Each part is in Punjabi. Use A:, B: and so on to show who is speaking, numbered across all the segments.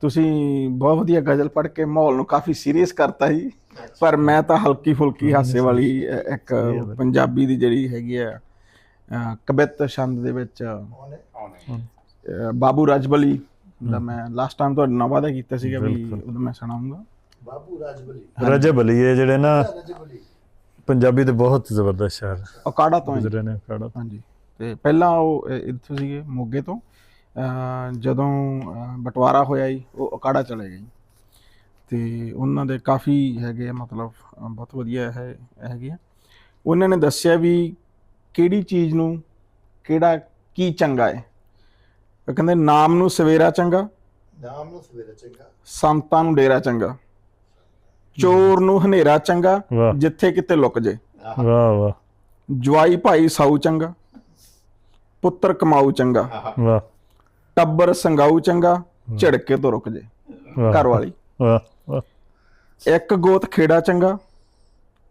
A: ਤੁਸੀਂ ਬਹੁਤ ਵਧੀਆ ਗਜ਼ਲ ਪੜ੍ਹ ਕੇ ਮਾਹੌਲ ਨੂੰ ਕਾਫੀ ਸੀਰੀਅਸ ਕਰਤਾ ਸੀ, ਪਰ ਮੈਂ ਤਾਂ ਹਲਕੀ ਫੁਲਕੀ ਹਾਸੇ ਵਾਲੀ ਇੱਕ ਪੰਜਾਬੀ ਦੀ ਜਿਹੜੀ ਹੈਗੀ ਆ ਕਵਿਤ ਛੰਦ ਦੇ ਵਿੱਚ ਬਾਬੂ ਰਾਜਬਲੀ ਦਾ ਮੈਂ ਲਾਸਟ ਟਾਈਮ ਤੁਹਾਡੇ ਨਾਲ ਵਾਅਦਾ ਕੀਤਾ ਸੀਗਾ ਵੀ ਉਦੋਂ ਮੈਂ ਸੁਣਾਉਂਗਾ।
B: ਬਾਬੂ ਰਾਜਬਲੀ
C: ਰਜਬਲੀ ਇਹ ਜਿਹੜੇ ਨਾ ਪੰਜਾਬੀ ਦੇ ਬਹੁਤ ਜ਼ਬਰਦਸਤ ਸ਼ਾਇਰ
A: ਅਕਾੜਾ ਤੋਂ
C: ਗੁਜ਼ਰੇ ਨੇ। ਅਕਾੜਾ
A: ਹਾਂਜੀ, ਤੇ ਪਹਿਲਾਂ ਉਹ ਇੱਥੋਂ ਸੀਗੇ ਮੋਗੇ ਤੋਂ। ਜਦੋਂ ਬਟਵਾਰਾ ਹੋਇਆ ਜੀ ਉਹ ਅਕਾੜਾ ਚਲੇ ਗਏ ਤੇ ਉਹਨਾਂ ਦੇ ਕਾਫੀ ਹੈਗੇ ਆ, ਮਤਲਬ ਬਹੁਤ ਵਧੀਆ ਹੈਗੇ ਆ। ਉਹਨਾਂ ਨੇ ਦੱਸਿਆ ਵੀ ਕਿਹੜੀ ਚੀਜ਼ ਨੂੰ ਕਿਹੜਾ ਕੀ ਚੰਗਾ ਹੈ। ਉਹ ਕਹਿੰਦੇ ਨਾਮ ਨੂੰ ਸਵੇਰਾ ਚੰਗਾ,
B: ਨਾਮ ਨੂੰ ਸਵੇਰਾ ਚੰਗਾ,
A: ਸੰਤਾਂ ਨੂੰ ਡੇਰਾ ਚੰਗਾ, ਚੋਰ ਨੂੰ ਹਨੇਰਾ ਚੰਗਾ ਜਿੱਥੇ ਕਿਤੇ ਲੁਕ ਜੇ,
C: ਵਾਹ ਵਾਹ,
A: ਜਵਾਈ ਭਾਈ ਸਾਊ ਚੰਗਾ, ਪੁੱਤਰ ਕਮਾਊ ਚੰਗਾ,
C: ਵਾਹ,
A: ਟੱਬਰ ਸੰਗਾਊ ਚੰਗਾ, ਝਿੜਕੇ ਤੋਂ ਰੁਕ ਜੇ ਘਰ ਵਾਲੀ,
C: ਵਾਹ ਵਾਹ,
A: ਇੱਕ ਗੋਤ ਖੇੜਾ ਚੰਗਾ,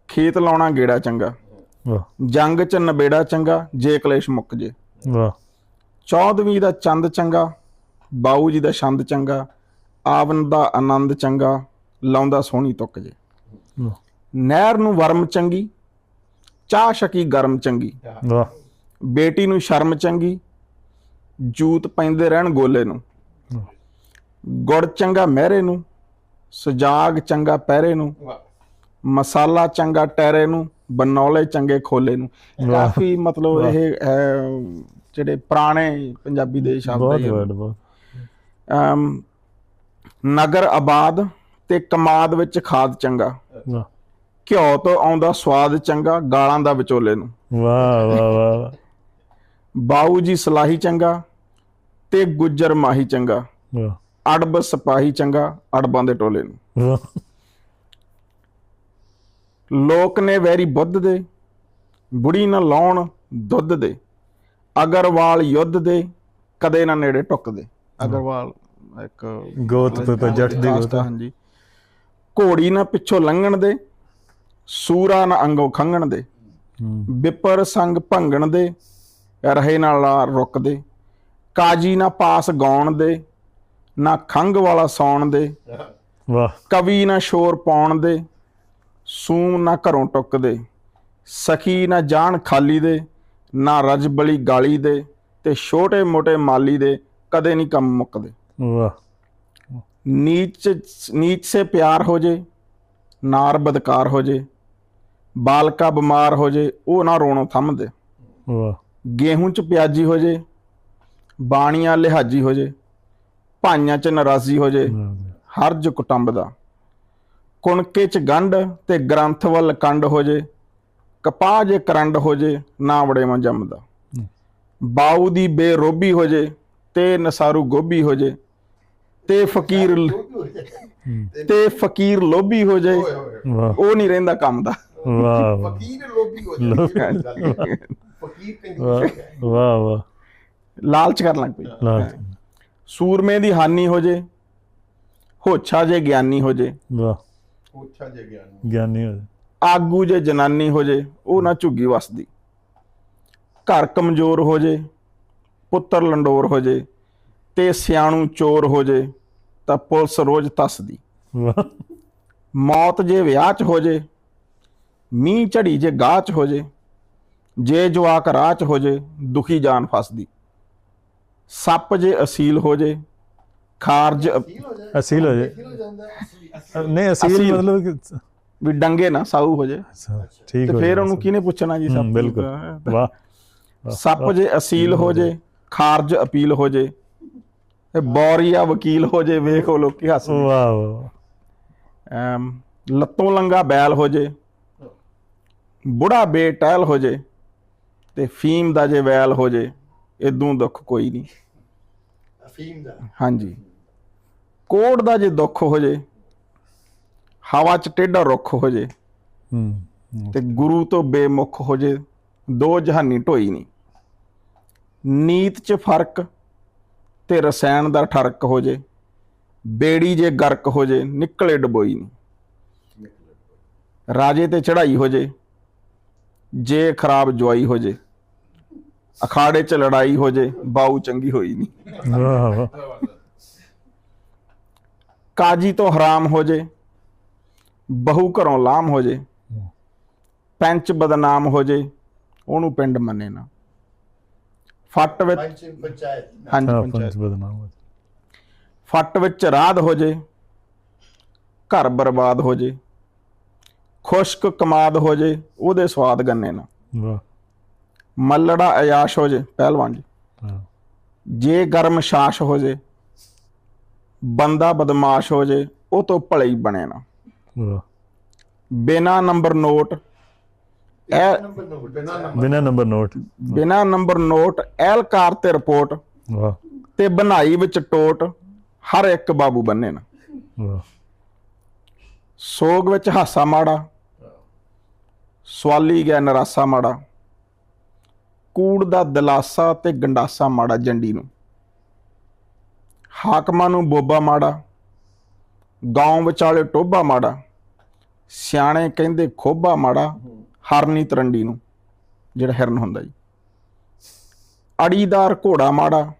A: ਖੇਤ ਲਾਉਣਾ ਗੇੜਾ ਚੰਗਾ,
C: ਵਾਹ
A: ਜੰਗ ਚ ਨਬੇੜਾ ਚੰਗਾ ਜੇ ਕਲੇਸ਼ ਮੁੱਕ ਜੇ,
C: ਵਾਹ,
A: 14ਵੀਂ ਦਾ ਚੰਦ ਚੰਗਾ, ਬਾਊ ਜੀ ਦਾ ਛੰਦ ਚੰਗਾ, ਆਵਨ ਦਾ ਆਨੰਦ ਚੰਗਾ, ਲਾਉਂਦਾ ਸੋਹਣੀ ਤੁੱਕ ਜੇ, ਨਹਿਰ ਨੂੰ ਵਰਮ ਚੰਗੀ, ਚਾਹ ਸ਼ਕੀ ਗਰਮ ਚੰਗੀ,
C: ਵਾਹ,
A: ਬੇਟੀ ਨੂੰ ਸ਼ਰਮ ਚੰਗੀ, ਜੂਤ ਪੈਂਦੇ ਰਹਿਣ ਗੋਲੇ ਨੂੰ, ਗੁੜ ਚੰਗਾ ਮਹਿਰੇ ਨੂੰ, ਸੁਜਾਗ ਚੰਗਾ ਪਹਿਰੇ ਨੂੰ, ਮਸਾਲਾ ਚੰਗਾ ਟੈਰੇ ਨੂੰ, ਬਨੌਲੇ ਚੰਗੇ ਖੋਲੇ ਨੂੰ। ਕਾਫੀ ਮਤਲਬ ਇਹ ਜਿਹੜੇ ਪੁਰਾਣੇ ਪੰਜਾਬੀ ਦੇ ਸ਼ਬਦ ਹੈ। ਨਗਰ ਆਬਾਦ ਤੇ ਕਮਾਦ ਵਿੱਚ ਖਾਦ ਚੰਗਾ, ਘਿਓ ਤੋਂ ਆਉਂਦਾ ਸਵਾਦ ਚੰਗਾ, ਗਾਲਾਂ ਦਾ ਵਿਚੋਲੇ ਨੂੰ,
C: ਵਾਹ ਵਾਹ ਵਾਹ,
A: ਬਾਊ ਜੀ ਸਲਾਹੀ ਚੰਗਾ ਤੇ ਗੁੱਜਰ ਮਾਹੀ ਚੰਗਾ, ਅੜਬ ਸਿਪਾਹੀ ਚੰਗਾ, ਅੜਬਾਂ ਦੇ ਟੋਲੇ ਨੂੰ, ਲੋਕ ਨੇ ਵੈਰੀ ਬੁੱਧ ਦੇ, ਬੁੜੀ ਨਾ ਲਾਉਣ ਦੁੱਧ ਦੇ, ਅਗਰਵਾਲ ਯੁੱਧ ਦੇ, ਕਦੇ ਨਾ ਨੇੜੇ ਟੁੱਕਦੇ। ਅਗਰਵਾਲ ਇੱਕ
C: ਗੋਤ ਤੋਂ ਜੱਟ ਦੀ ਗੋਤ।
A: ਹਾਂਜੀ, ਘੋੜੀ ਨਾ ਪਿੱਛੋਂ ਲੰਘਣ ਦੇ, ਸੂਰਾ ਨਾ ਅੰਗੋਂ ਖੰਘਣ ਦੇ, ਵਿਪਰ ਸੰਗ ਭੰਗਣ ਦੇ, ਰਹੇ ਨਾਲ ਰੁਕਦੇ, ਕਾਜੀ ਨਾ ਪਾਸ ਗਾਉਣ ਦੇ, ਨਾ ਖੰਘ ਵਾਲਾ ਸੌਣ ਦੇ,
C: ਵਾਹ,
A: ਕਵੀ ਨਾ ਸ਼ੋਰ ਪਾਉਣ ਦੇ, ਸੂਮ ਨਾ ਘਰੋਂ ਟੁੱਕਦੇ, ਸਖੀ ਨਾ ਜਾਣ ਖਾਲੀ ਦੇ, ਨਾ ਰਜਬਲੀ ਗਾਲੀ ਦੇ, ਤੇ ਛੋਟੇ ਮੋਟੇ ਮਾਲੀ ਦੇ ਕਦੇ ਨਹੀਂ ਕੰਮ ਮੁੱਕਦੇ।
C: ਵਾਹ,
A: ਨੀਚ ਸੇ ਪਿਆਰ ਹੋ ਜੇ, ਨਾਰ ਬਦਕਾਰ ਹੋ ਜੇ, ਬਾਲਕਾ ਬਿਮਾਰ ਹੋ ਜੇ ਉਹ ਨਾ ਰੋਣੋਂ ਥੰਮਦੇ,
C: ਵਾਹ,
A: ਗੇਹੂੰ ਚ ਪਿਆਜੀ ਹੋ ਜੇ, ਬਾਣੀਆਂ ਲਿਹਾਜੀ ਹੋ ਜੇ, ਭਾਈਆਂ ਚ ਨਾਰਾਜ਼ੀ ਹੋ ਜੇ, ਹਰਜ ਕੁਟੰਬ ਦਾ, ਕੁਣਕੇ ਚ ਗੰਢ ਤੇ ਗ੍ਰੰਥ ਵੱਲ ਕੰਡ ਹੋ ਜੇ, ਕਪਾਹ ਜੇ ਕਰੰਡ ਹੋ ਜੇ ਨਾ ਵੜੇਵਾਂ ਜੰਮਦਾ, ਬਾਊ ਦੀ ਬੇਰੋਬੀ ਹੋ ਜੇ ਤੇ ਨਸਾਰੂ ਗੋਭੀ ਹੋ ਜੇ, ਤੇ ਫਕੀਰ ਲੋਭੀ ਹੋ ਜੇ ਉਹ ਨਹੀਂ ਰਹਿੰਦਾ ਕੰਮ ਦਾ।
C: ਵਾਹ
B: ਫਕੀਰ ਲੋਭੀ ਹੋ ਜਾਏ, ਫਕੀਰ ਕੰਜੂਸ,
C: ਵਾਹ ਵਾਹ,
A: ਲਾਲਚ ਕਰਨ ਲੱਗ ਪਈ, ਸੂਰਮੇ ਦੀ ਹਾਨੀ ਹੋ ਜੇ, ਹੋਛਾ ਜੇ ਗਿਆਨੀ ਹੋ ਜੇ,
C: ਵਾਹ,
B: ਪੁੱਛਾ ਜੇ ਗਿਆਨੀ,
C: ਗਿਆਨੀ ਹੋ ਜਾ,
A: ਆਗੂ ਜੇ ਜਨਾਨੀ ਹੋ ਜੇ ਉਹ ਨਾ ਝੁੱਗੀ ਵਸਦੀ, ਘਰ ਕਮਜ਼ੋਰ ਹੋ ਜੇ, ਪੁੱਤਰ ਲੰਡੋਰ ਹੋ ਜੇ, ਤੇ ਸਿਆਣੂ ਚੋਰ ਹੋ ਜੇ ਤਾਂ ਪੁਲਿਸ ਰੋਜ਼ ਤੱਸਦੀ,
C: ਵਾਹ,
A: ਮੌਤ ਜੇ ਵਿਆਹ ਚ ਹੋ ਜੇ, ਮੀਂਹ ਝੜੀ ਜੇ ਗਾਹ ਚ ਹੋ ਜੇ, ਜੇ ਜਵਾਕ ਰਾਹ ਚ ਹੋ ਜੇ ਦੁਖੀ ਜਾਨ ਫਸਦੀ, ਸੱਪ ਜੇ ਅਸੀਲ ਹੋ ਜੇ, ਖਾਰਜ
C: ਅਸੀਲ ਹੋ ਜਾਏ, ਨਹੀਂ ਅਸੀਲ ਮਤਲਬ
A: ਵੀ ਡੰਗੇ ਨਾ ਸਾਊ ਹੋ ਜੇ,
C: ਠੀਕ
A: ਤੇ
C: ਹੋ
A: ਫਿਰ ਉਹਨੂੰ ਕਿਹਨੇ ਪੁੱਛਣਾ ਜੀ? ਸੱਪ
C: ਬਿਲਕੁਲ, ਵਾਹ,
A: ਸੱਪ ਜੇ ਅਸੀਲ ਹੋ ਜੇ, ਖਾਰਜ ਅਪੀਲ ਹੋ ਜੇ, ਬੌਰੀਆ ਵਕੀਲ ਹੋ ਜੇ, ਵੇਖੋ ਲੋਕੀ ਹੱਸਦੇ,
C: ਵਾਹ ਵਾਹ,
A: ਲੱਤੋਂ ਲੰਗਾ ਬੈਲ ਹੋ ਜੇ, ਬੁੜਾ ਬੇਟਹਿਲ ਹੋ ਜੇ, ਤੇ ਫੀਮ ਦਾ ਜੇ ਵੈਲ ਹੋ ਜੇ ਇਦੋਂ ਦੁੱਖ ਕੋਈ ਨਹੀਂ।
B: ਅਫੀਮ ਦਾ,
A: ਹਾਂਜੀ, ਕੋੜ ਦਾ ਜੇ ਦੁੱਖ ਹੋ ਜੇ, ਹਵਾ ਚ ਟੇਢਾ ਰੁੱਖ ਹੋ ਜੇ, ਤੇ ਗੁਰੂ ਤੋਂ ਬੇਮੁਖ ਹੋ ਜੇ ਦੋ ਜਹਾਨੀ ਢੋਈ ਨਹੀਂ, ਨੀਤ ਚ ਫਰਕ ਤੇ ਰਸਾਇਣ ਦਾ ਠਰਕ ਹੋ ਜੇ, ਬੇੜੀ ਜੇ ਗਰਕ ਹੋ ਜੇ ਨਿਕਲੇ ਡਬੋਈ ਨਹੀਂ, ਰਾਜੇ ਤੇ ਚੜਾਈ ਹੋ ਜੇ ਜੇ ਖਰਾਬ ਜਵਾਈ ਹੋ ਜੇ, ਅਖਾੜੇ ਚ ਲੜਾਈ ਹੋ ਜੇ ਬਾਊ ਚੰਗੀ ਹੋਈ ਨਹੀਂ।
C: ਵਾਹ ਵਾਹ,
A: ਕਾਜੀ ਤੋਂ ਹਰਾਮ ਹੋ ਜੇ, ਬਹੂ ਘਰੋਂ ਲਾਮ ਹੋ ਜੇ, ਪੈਂਚ ਬਦਨਾਮ ਹੋ ਜੇ, ਉਹਨੂੰ ਪਿੰਡ ਮੰਨੇ ਨਾ। ਫੱਟ ਵਿੱਚ
B: ਪੰਚਾਇਤ
A: ਹਾਂਜੀ
C: ਹਾਂ
A: ਪੰਚਾਇਤ।
C: ਪੰਚ ਬਦਨਾਮ ਹੋ
A: ਫੱਟ ਵਿੱਚ ਰਾਧ ਹੋ ਜੇ, ਘਰ ਬਰਬਾਦ ਹੋ ਜੇ, ਖੁਸ਼ਕ ਕਮਾਦ ਹੋ ਜੇ, ਉਹਦੇ ਸਵਾਦ ਗੰਨੇ ਨਾ।
C: ਵਾਹ
A: ਮੱਲੜਾ ਅਯਾਸ਼ ਹੋ ਜੇ, ਪਹਿਲਵਾਨ ਜੀ,
C: ਹਾਂ
A: ਜੇ ਗਰਮ ਸ਼ਾਸ਼ ਹੋ ਜੇ, ਬੰਦਾ ਬਦਮਾਸ਼ ਹੋ ਜੇ, ਉਹ ਤੋਂ ਭਲੇ ਹੀ ਬਣੇ ਨਾ।
C: ਵਾਹ
A: ਬਿਨਾ ਨੰਬਰ ਨੋਟ
B: ਨੰਬਰ ਬਿਨਾ ਨੰਬਰ
C: ਬਿਨਾ ਨੰਬਰ ਨੋਟ
A: ਬਿਨਾ ਨੰਬਰ ਨੋਟ ਐਲਕਾਰ ਤੇ ਰਿਪੋਰਟ
C: ਵਾਹ
A: ਤੇ ਬਣਾਈ ਵਿੱਚ ਟੋਟ, ਹਰ ਇੱਕ ਬਾਬੂ ਬੰਨੇ ਨਾ।
C: ਵਾਹ
A: ਸੋਗ ਵਿੱਚ ਹਾਸਾ ਮਾੜਾ, ਸਵਾਲੀ ਗਿਆ ਨਰਾਸਾ ਮਾੜਾ, ਕੂੜ ਦਾ ਦਿਲਾਸਾ ਤੇ ਗੰਡਾਸਾ ਮਾੜਾ ਜੰਡੀ ਨੂੰ। ਹਾਕਮਾਂ ਨੂੰ ਬੋਬਾ ਮਾੜਾ, ਗਾਉਂ ਵਿਚਾਲੇ ਟੋਭਾ ਮਾੜਾ, ਸਿਆਣੇ ਕਹਿੰਦੇ ਖੋਬਾ ਮਾੜਾ, ਹਰਨੀ ਤਰੰਡੀ ਨੂੰ, ਜਿਹੜਾ ਹਿਰਨ ਹੁੰਦਾ ਜੀ। ਅੜੀਦਾਰ ਘੋੜਾ ਮਾੜਾ,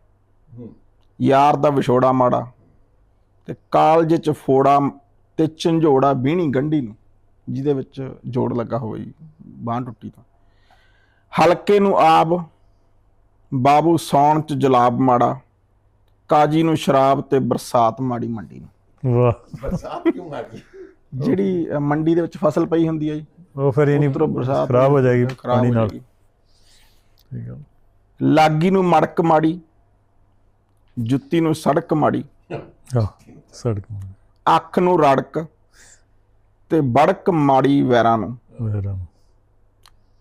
A: ਯਾਰ ਦਾ ਵਿਛੋੜਾ ਮਾੜਾ, ਤੇ ਕਾਲਜ ਚ ਫੋੜਾ ਤੇ ਝੰਜੋੜਾ ਬੀਣੀ ਗੰਢੀ ਨੂੰ, ਜਿਹਦੇ ਵਿੱਚ ਜੋੜ ਲੱਗਾ ਹੋਵੇ ਜੀ, ਬਾਂਹ ਟੁੱਟੀ ਤਾਂ। ਹਲਕੇ ਨੂੰ ਆਬ, ਬਾਬੂ ਸੌਣ ਚ ਜਲਾਬ ਮਾੜਾ, ਕਾਜੀ ਨੂੰ ਸ਼ਰਾਬ ਤੇ ਬਰਸਾਤ ਮਾੜੀ ਮੰਡੀ ਨੂੰ।
C: ਵਾਹ
B: ਬਰਸਾਤ ਕਿਉਂ ਆ ਗਈ?
A: ਜਿਹੜੀ ਮੰਡੀ ਦੇ ਵਿੱਚ ਫਸਲ ਪਈ ਹੁੰਦੀ ਹੈ ਜੀ,
C: ਉਹ ਫਿਰ ਇਹ ਨਹੀਂ
A: ਉੱਧਰੋਂ ਬਰਸਾਤ
C: ਖਰਾਬ ਹੋ ਜਾਏਗੀ
A: ਖਰਾਬ
C: ਪਾਣੀ
A: ਹੋ
C: ਨਾਲ।
A: ਜਾਏਗੀ।
C: ਠੀਕ ਹੈ
A: ਲਾਗੀ ਨੂੰ ਮੜਕ ਮਾੜੀ, ਜੁੱਤੀ ਨੂੰ ਸੜਕ ਮਾੜੀ,
C: ਹਾਂ ਸੜਕ
A: ਅੱਖ ਨੂੰ ਰੜਕ ਤੇ ਬੜਕ ਮਾੜੀ ਵੈਰਾਂ ਨੂੰ।
C: ਮੇਰਾ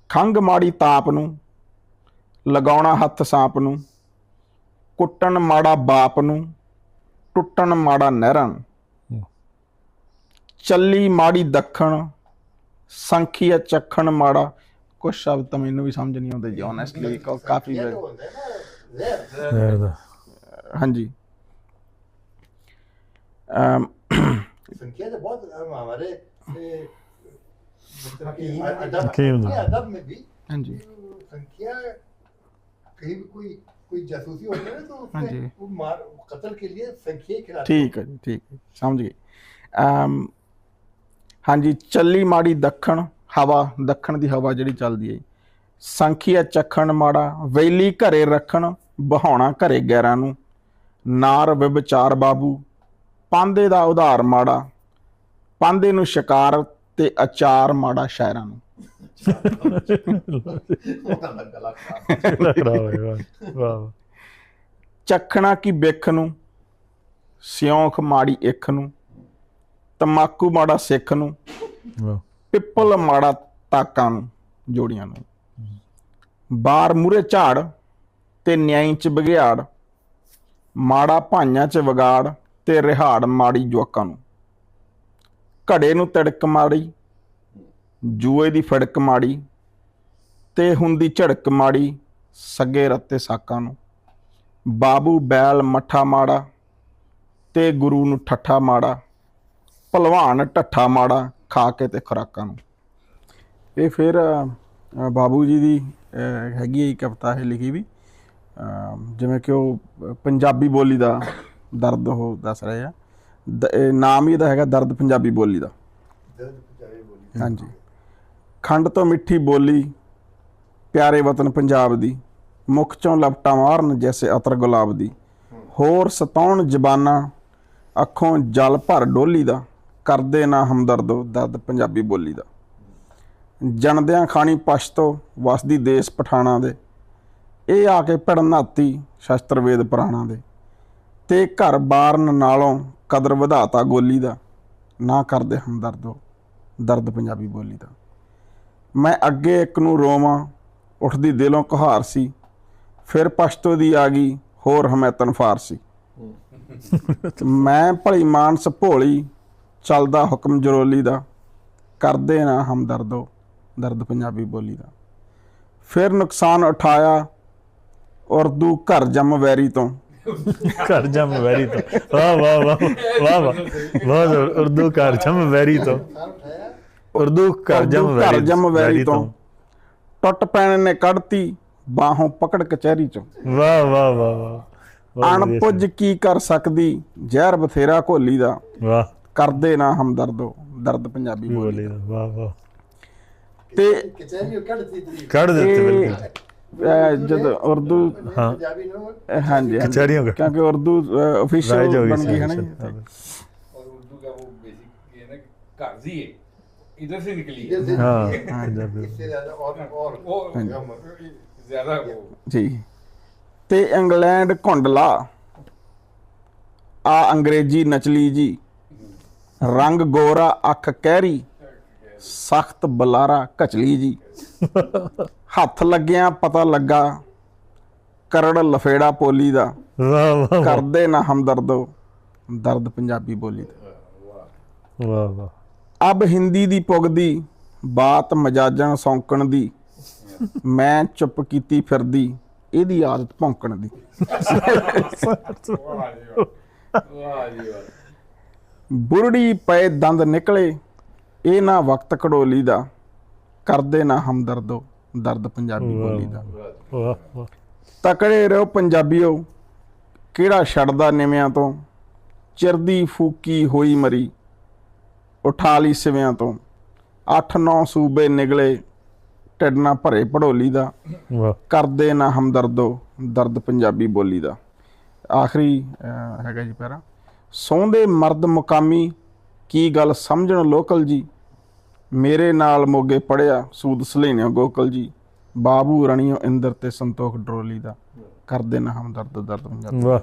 A: ਖੰਘ ਮਾੜੀ ਤਾਪ ਨੂੰ, ਲਗਾਉਣਾ ਹੱਥ ਸਾਂਪ ਨੂੰ, ਕੁੱਟਣ ਮਾੜਾ ਬਾਪ ਨੂੰ, ਟੁੱਟਣ ਮਾੜਾ ਨਹਿਰਾਂ ਨੂੰ। ਚੱਲੀ ਮਾੜੀ ਦੱਖਣ, ਸੰਖੀਆ ਚੱਖਣ ਮਾੜਾ। ਕੁਛ ਸ਼ਬਦ ਤਾਂ ਮੈਨੂੰ ਵੀ ਸਮਝ ਨਹੀਂ ਆਉਂਦੇ ਜੀ ਓਨੈਸਟਲੀ, ਕਾਫੀ
B: ਇਹ ਤਾਂ ਹੁੰਦਾ ਹੈ ਨਾ ਜ਼ਹਿਰ।
C: ਜ਼ਹਿਰ ਦਾ
A: ਹਾਂਜੀ।
B: संख्या तो बहुत हमारे
C: हकीम था।
B: अदब में भी
A: ਹਾਂਜੀ
B: संख्या कहीं भी कोई जासूसी होती है ना तो
A: हाँ जी।
B: उसमें वो मार कत्ल के लिए संख्या खिलाते
A: ਠੀਕ ਹੈ ਜੀ, ਠੀਕ ਹੈ, ਸਮਝ ਗਏ। ਹਾਂਜੀ, ਚੱਲੀ ਮਾੜੀ ਦੱਖਣ ਹਵਾ, ਦੱਖਣ ਦੀ ਹਵਾ ਜਿਹੜੀ ਚੱਲਦੀ ਹੈ ਜੀ। ਸੰਖੀਆ ਚੱਖਣ ਮਾੜਾ, ਵੈਲੀ ਘਰੇ ਰੱਖਣ, ਬਹਾਉਣਾ ਘਰੇ ਗੈਰਾਂ ਨੂੰ। ਨਾਰ ਵਿਵਚਾਰ ਬਾਬੂ, ਪਾਂਦੇ ਦਾ ਉਧਾਰ ਮਾੜਾ, ਪਾਂਦੇ ਨੂੰ ਸ਼ਿਕਾਰ ਤੇ ਅਚਾਰ ਮਾੜਾ ਸ਼ਾਇਰਾਂ ਨੂੰ।
B: गला खराब।
C: ਖਰਾਬ ਹੋਇਆ ਵਾਹ ਵਾਹ
A: ਚੱਖਣਾ ਕੀ ਬਿੱਖ ਨੂੰ, ਸਿਉਂਖ ਮਾੜੀ ਇੱਖ ਨੂੰ, ਤਮਾਕੂ ਮਾੜਾ ਸਿੱਖ ਨੂੰ,
C: ਵਾਹ
A: ਪਿੱਪਲ ਮਾੜਾ ਤਾਕਾਂ ਨੂੰ, ਜੋੜੀਆਂ ਨੂੰ। ਬਾਰ ਮੂਰੇ ਝਾੜ ਤੇ ਨਿਆਈ ਚ ਬਘਿਆੜ, ਮਾੜਾ ਭਾਈਆਂ ਚ ਵਿਗਾੜ ਤੇ ਰਿਹਾੜ ਮਾੜੀ ਜਵਾਕਾਂ ਨੂੰ। ਘੜੇ ਨੂੰ ਤੜਕ ਮਾੜੀ, ਜੂਏ ਦੀ ਫੜਕ ਮਾੜੀ, ਤੇ ਹੁੰਦੀ ਝੜਕ ਮਾੜੀ, ਸੱਗੇ ਰੱਤੇ ਸਾਕਾਂ ਨੂੰ। ਬਾਬੂ ਬੈਲ ਮੱਠਾ ਮਾੜਾ, ਤੇ ਗੁਰੂ ਨੂੰ ਠੱਠਾ ਮਾੜਾ, ਭਲਵਾਨ ਢੱਠਾ ਮਾੜਾ, ਖਾ ਕੇ ਤੇ ਖੁਰਾਕਾਂ ਨੂੰ। ਇਹ ਫਿਰ ਬਾਬੂ ਜੀ ਦੀ ਹੈਗੀ ਹੈ ਕਵਿਤਾ, ਇਹ ਲਿਖੀ ਵੀ ਜਿਵੇਂ ਕਿ ਉਹ ਪੰਜਾਬੀ ਬੋਲੀ ਦਾ ਦਰਦ ਉਹ ਦੱਸ ਰਹੇ ਆ। ਇਹ ਨਾਮ ਹੀ ਇਹਦਾ ਹੈਗਾ ਦਰਦ ਪੰਜਾਬੀ ਬੋਲੀ ਦਾ।
B: दर्द पंजाबी बोली।
A: ਹਾਂਜੀ। ਖੰਡ ਤੋਂ ਮਿੱਠੀ ਬੋਲੀ, ਪਿਆਰੇ ਵਤਨ ਪੰਜਾਬ ਦੀ, ਮੁਖ ਚੋਂ ਲਪਟਾਂ ਮਾਰਨ ਜੈਸੇ ਅਤਰ ਗੁਲਾਬ ਦੀ। ਹੋਰ ਸਤਾਉਣ ਜ਼ਬਾਨਾਂ, ਅੱਖੋਂ ਜਲ ਭਰ ਡੋਲੀ ਦਾ, ਕਰਦੇ ਨਾ ਹਮਦਰਦੋ ਦਰਦ ਪੰਜਾਬੀ ਬੋਲੀ ਦਾ। ਜਣਦਿਆਂ ਖਾਣੀ ਪਛਤੋ, ਵਸਦੀ ਦੇਸ ਪਠਾਣਾ ਦੇ, ਇਹ ਆ ਕੇ ਭਿੜਨ ਨਾਤੀ ਸ਼ਸਤਰ ਵੇਦ ਪੁਰਾਣਾ ਦੇ। ਤੇ ਘਰ ਬਾਰਨ ਨਾਲੋਂ ਕਦਰ ਵਧਾਤਾ ਗੋਲੀ ਦਾ, ਨਾ ਕਰਦੇ ਹਮਦਰਦੋ ਦਰਦ ਪੰਜਾਬੀ ਬੋਲੀ ਦਾ। ਮੈਂ ਅੱਗੇ ਇੱਕ ਨੂੰ ਰੋਵਾਂ, ਉੱਠਦੀ ਦਿਲੋਂ ਕੁਹਾਰ ਸੀ, ਫਿਰ ਪਛਤੋ ਦੀ ਆ ਗਈ ਹੋਰ ਹਮੈਤਨ ਫਾਰਸੀ। ਮੈਂ ਭਲੀ ਮਾਨਸ ਭੋਲੀ, ਚੱਲਦਾ ਹੁਕਮ ਜਰੋਲੀ ਦਾ, ਕਰਦੇ ਨਾ ਹਮਦਰਦੋ ਦਰਦ ਪੰਜਾਬੀ ਬੋਲੀ ਦਾ। ਫਿਰ ਨੁਕਸਾਨ ਉਠਾਇਆ ਉਰਦੂ ਘਰ ਜੰਮ ਵੈਰੀ ਤੋਂ।
C: ਘਰ ਜੰਮ ਵੈਰੀ ਤੋਂ ਵਾਹ ਵਾਹ ਵਾਹ ਵਾਹ ਵਾਹ ਬਹੁਤ ਉਰਦੂ ਘਰ ਜੰਮ ਵੈਰੀ ਤੋਂ
B: नुकसान उठाया।
C: ਉਰਦੂ ਘਰ ਜੰਮ ਵੈਰੀ ਤੋਂ।
A: ਟੁੱਟ ਪੈਣ ਨੇ ਕੱਢਤੀ ਬਾਹੋਂ ਪਕੜ ਕਚਹਿਰੀ ਚੋਂ।
C: ਵਾਹ ਵਾਹ ਵਾਹ ਵਾਹ
A: ਅਣਪੁੱਜ ਕੀ ਕਰ ਸਕਦੀ ਜ਼ਹਿਰ ਬਥੇਰਾ ਘੋਲੀ ਦਾ
C: ਵਾਹ
A: ਕਰਦੇ ਨਾ ਹਮਦਰਦੋ ਦਰਦ ਪੰਜਾਬੀ ਬੋਲੀ
C: ਬੋਲੀ ਦਾ ਵਾਹ ਵਾਹ
A: ਤੇ
B: ਕਚਹਿਰੀ ਕੱਢਤੀ ਤੀ
C: ਕੱਢ ਦਿੱਤੇ
A: ਇਹ
C: ਬਿਲਕੁਲ
A: ਜਦ ਉਰਦੂ
C: ਹਾਂ
B: ਪੰਜਾਬੀ ਨੂੰ
A: ਹਾਂਜੀ ਹਾਂਜੀ,
C: ਕਚਹਿਰੀਆਂ का
A: ਕਿਉਂਕਿ ਉਰਦੂ
C: राइज
A: ऑफिशियल
C: हो
A: बन गई है ना
C: गई
A: ये।
D: और उर्दू का वो बेसिक ये है ना कि कागजी है इधर से निकली है
B: इधर से
C: हाँ
B: इससे ज्यादा और
D: वो
B: हम
D: ज्यादा वो
A: ਜੀ ਤੇ ਇੰਗਲੈਂਡ ਘੁੰਡਲਾ ਆ ਅੰਗਰੇਜ਼ੀ ਨਚਲੀ ਜੀ ਰੰਗ ਗੋਰਾ ਅੱਖ ਕਹਿਰੀ ਸਖਤ ਬਲਾਰਾ ਕਚਲੀ ਜੀ ਹੱਥ ਲੱਗਿਆ ਪਤਾ ਲੱਗਾ ਕਰੜ ਲਫੇੜਾ ਪੋਲੀ ਦਾ
C: ਵਾਹ ਵਾਹ
A: ਕਰਦੇ ਨਾ ਹਮਦਰਦੋ ਦਰਦ ਪੰਜਾਬੀ ਬੋਲੀ ਦਾ
C: ਵਾਹ ਵਾਹ
A: ਅਬ ਹਿੰਦੀ ਦੀ ਪੁਗਦੀ ਬਾਤ ਮਜਾਜਣ ਸੌਂਕਣ ਦੀ ਮੈਂ ਚੁੱਪ ਕੀਤੀ ਫਿਰਦੀ ਇਹਦੀ ਆਦਤ ਭੌਂਕਣ ਦੀ
D: वाह जी वाह
A: ਬੁਰੜੀ ਪਏ ਦੰਦ ਨਿਕਲੇ ਇਹ ਨਾ ਵਕਤ ਕੜੋਲੀ ਦਾ ਕਰਦੇ ਨਾ ਹਮਦਰਦੋ ਦਰਦ ਪੰਜਾਬੀ ਬੋਲੀ ਦਾ
C: ਵਾਹ ਵਾਹ
A: ਤਕੜੇ ਰਹੋ ਪੰਜਾਬੀਓ ਕਿਹੜਾ ਛੱਡਦਾ ਨਿਵਿਆਂ ਤੋਂ ਚਿਰਦੀ ਫੂਕੀ ਹੋਈ ਮਰੀ ਉਠਾ ਲਈ ਸਿਵਿਆਂ ਤੋਂ 8-9 ਸੂਬੇ ਨਿਗਲੇ ਢਿੱਡ ਨਾ ਭਰੇ ਪੜੋਲੀ ਦਾ
C: ਵਾਹ
A: ਕਰਦੇ ਨਾ ਹਮਦਰਦੋ ਦਰਦ ਪੰਜਾਬੀ ਬੋਲੀ ਦਾ ਆਖਰੀ ਹੈਗਾ ਜੀ ਪੈਰਾ ਸੌਂਦੇ ਮਰਦ ਮੁਕਾਮੀ ਕੀ ਗੱਲ ਸਮਝਣ ਲੋਕਲ ਜੀ ਮੇਰੇ ਨਾਲ ਮੋਗੇ ਪੜਿਆ ਸੂਦ ਸਲੇਨਿਓ ਗੋਕਲ ਜੀ ਬਾਬੂ ਰਣੀਓ ਇੰਦਰ ਤੇ ਸੰਤੋਖ ਡਰੋਲੀ ਦਾ ਕਰਦੇ ਨਾ ਹਮਦਰਦ ਦਰਦ ਪੰਜਾਬੀ
C: ਵਾਹ